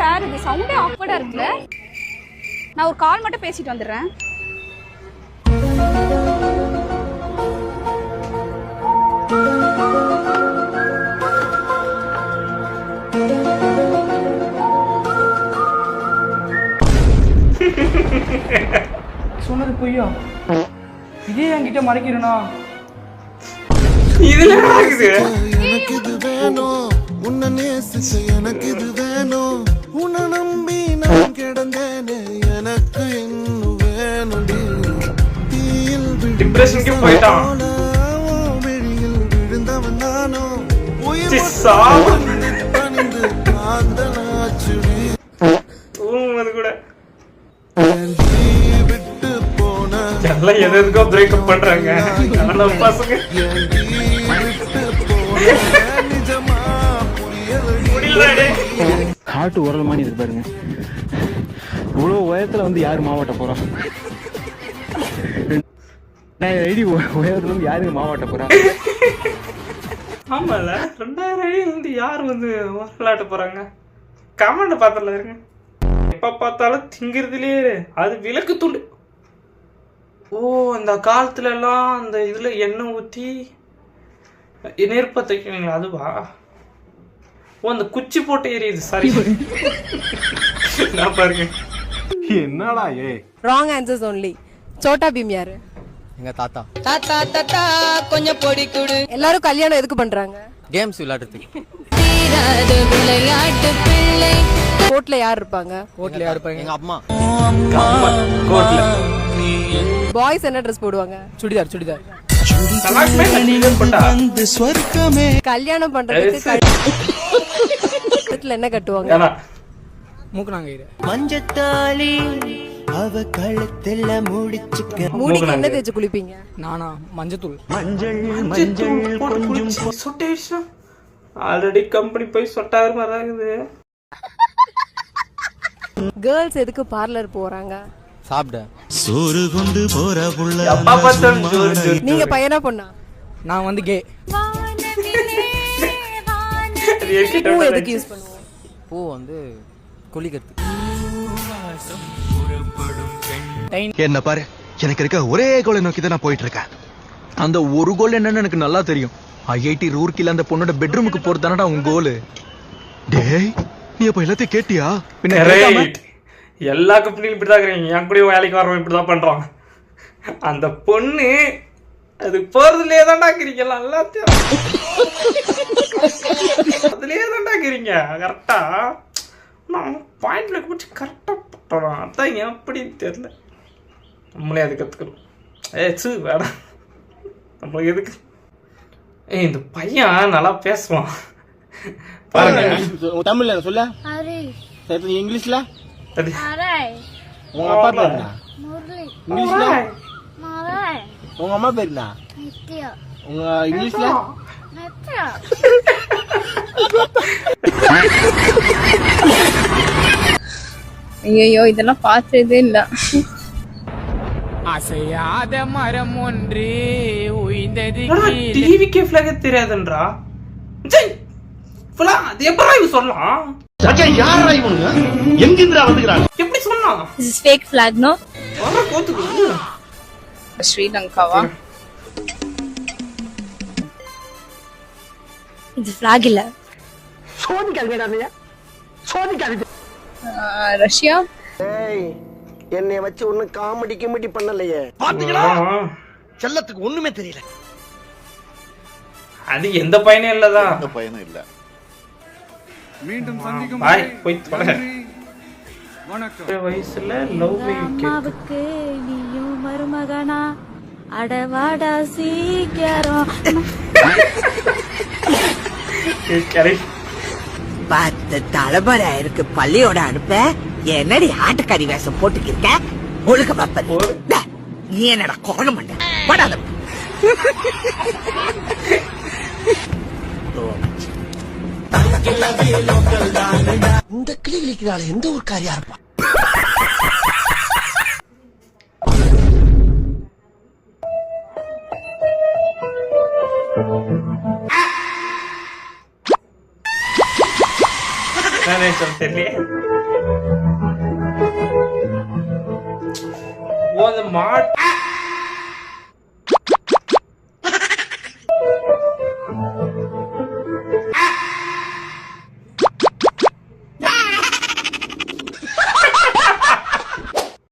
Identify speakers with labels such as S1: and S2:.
S1: Sir இது சவுண்டே ஆக்வர்டா இருக்குல்ல. நான் ஒரு கால் மட்டும் பேசிட்டு வந்துடுறேன்.
S2: சொன்னது பொய்யா? இதே என்கிட்ட மறைக்கிறேனா?
S3: இதுல இருக்குது.
S4: எனக்கு இது வேணும், உன்னை நேசிச்ச எனக்கு இது வேணும், உன்னை நம்பி நான் கிடந்தேனே எனக்கு இன்னும் வேணும். தீயில்
S3: டிப்ரெஷனுக்கு போயிட்டான்.
S4: வெளியில் விழுந்தவன் நானோ உயிர் பணிந்து காந்தலாச்சுடி
S3: தூங்குவது கூட
S4: விட்டு போன
S3: எல்லாம் எதுக்கோ பிரேக்கப் பண்றாங்க. பசங்க
S4: நிஜமா புரியல.
S2: காட்டு உரல் மாதிரி இருக்கு பாருங்க. இவ்வளோ உயரத்துல வந்து யாரு மாவட்ட போறா? ஐடி உயரத்துல வந்து யாருக்கு மாவட்ட போறா?
S3: ஆமால 2000 அடியில இருந்து யார் வந்து விளையாட்ட போறாங்க? கமெண்ட் பார்த்தல இருங்க. எப்ப பார்த்தாலும் திங்கிறதுலயே அது விளக்கு துண்டு. ஓ அந்த காலத்துல எல்லாம் அந்த இதுல எண்ணெய் ஊத்தி நெருப்ப தைக்கிறீங்களா அதுவா? ஓ அந்த குச்சி போட்டு எரியுது. சாரி நான் பாருங்க.
S4: என்னடா
S5: wrong answers only. Chhota Bheem யாரு?
S6: எங்க தாத்தா.
S5: தாத்தா தாத்தா கொஞ்சம் பொடி குடு. எல்லாரும் கல்யாணம் எதுக்கு பண்றாங்க?
S6: கேம்ஸ் விளையாடுறதுக்கு.
S5: விளையாட்டு பிள்ளை. கோட்ல யார் இருப்பாங்க?
S6: கோட்ல யார் இருப்பாங்க? எங்க அம்மா.
S3: கோட்ல
S5: பாய்ஸ் என்ன ட்ரெஸ் போடுவாங்க?
S6: சுடிதார். சுடிதார்.
S5: கல்யாணம் பண்றதுக்கு என்ன கட்டுவாங்க?
S6: மூக்குனாங்கயிறு.
S7: மஞ்சத்தாளி அவ கழுத்துல முடிச்சுக்க.
S5: மூடிக்கு என்ன தேய்ச்சு குளிப்பீங்க?
S6: நானா மஞ்சத்தூள்.
S3: ஆல்ரெடி கம்பெனி போய் சொட்டாத மாதிரி இருக்குது.
S5: கேர்ள்ஸ் எதுக்கு பார்லர் போறாங்க?
S6: சாப்பிட.
S4: சோறு கொண்டு போற புள்ள.
S3: அப்பா பார்த்தாலும் ஜோர் ஜோர்.
S5: நீங்க பையனா பொண்ணா?
S6: நான் வந்து கே.
S5: பூ எதுக்கு யூஸ் பண்ணுவோம்?
S6: பூ வந்து குளிக்கிறது.
S8: என்ன பாரு, எனக்கு இருக்க ஒரே கோலை நோக்கி தான் நான் போயிட்டு இருக்கேன். அந்த ஒரு கோல் என்னன்னு எனக்கு நல்லா தெரியும். ஐஐடி ரூர்க்கில அந்த பொண்ணோட பெட்ரூமுக்கு போறது தானடா உன் கோலு. டேய் நீ அப்ப எல்லாத்தையும் கேட்டியா? பின்ன
S3: எல்லா கம்பெனிலும் இப்படிதான் இருக்கிறீங்க. என் கூட வேலைக்கு வரவங்க இப்படிதான் பண்றாங்க. அந்த பொண்ணு அது போறதுலயே தான்டா இருக்கிறீங்க. எல்லாத்தையும் அதுலயே தான்டா இருக்கிறீங்க. கரெக்டா நான் பாயிண்ட்ல பிடிச்சி கரெக்டா பண்றோம். அதான் எப்படின்னு தெரியல. நம்மளே அது கத்துக்கணும். வேடாம் நம்மளுக்கு எதுக்கு? இந்த பையன் நல்லா பேசுவான் பாருங்க.
S9: தமிழ்ல சொல்ல, இங்கிலீஷ்ல உங்க அப்பா பேர் என்ன? இங்கிலீஷ்ல உங்க அம்மா பேர் என்ன? உங்க இங்கிலீஷ்ல
S1: ஐயோ இதெல்லாம் பார்த்ததே இல்ல.
S2: அசையாத மரம் ஒன்று உயிர்ந்தது.
S3: டிவிக்கே ஃபிளாக் தெரியாதுன்றா. அது எப்படா இவ சொல்லலாம்?
S9: யாரா இவனுங்க? எங்கிருந்துடா வந்துக்கிறாங்க?
S3: எப்படி சொல்லலாம்?
S1: This is fake flag, no?
S3: வர கோத்துக்கு
S1: ஸ்ரீலங்காவா? இது flag இல்ல.
S9: சோதிக்காதீங்க. சோதிக்காதீங்க.
S1: ரஷ்யா?
S9: ஏய் என்னைய வச்சு ஒண்ணு காமெடி கிமெடி பண்ணலையே. பாத்தீங்களா? செல்லத்துக்கு ஒண்ணுமே தெரியல.
S3: அது எந்த பையனும் இல்லதான்.
S4: எந்த பையனும் இல்ல.
S2: மீண்டும் சந்திக்கும்
S3: பாய் போய் தொலை.
S2: வணக்கம்.
S3: வயசுல லவ் மே
S1: அம்மாவுக்கு நீயும் மருமகனா அடவாடா சீக்கிரம்.
S7: பத்து தலைமுறை இருக்கு பள்ளியோட அனுப்ப. என்னடி ஆட்டுக்கறி வேஷம் போட்டுக்கிருக்க? ஒழுக்க பாப்பது நீ என்னடா குரங்க மாட்ட படாத. இந்த கிளி கிளிக்கிறாள் எந்த ஒரு காரியா இருப்பா?
S3: தெரியல. ஓ அந்த மாட்டு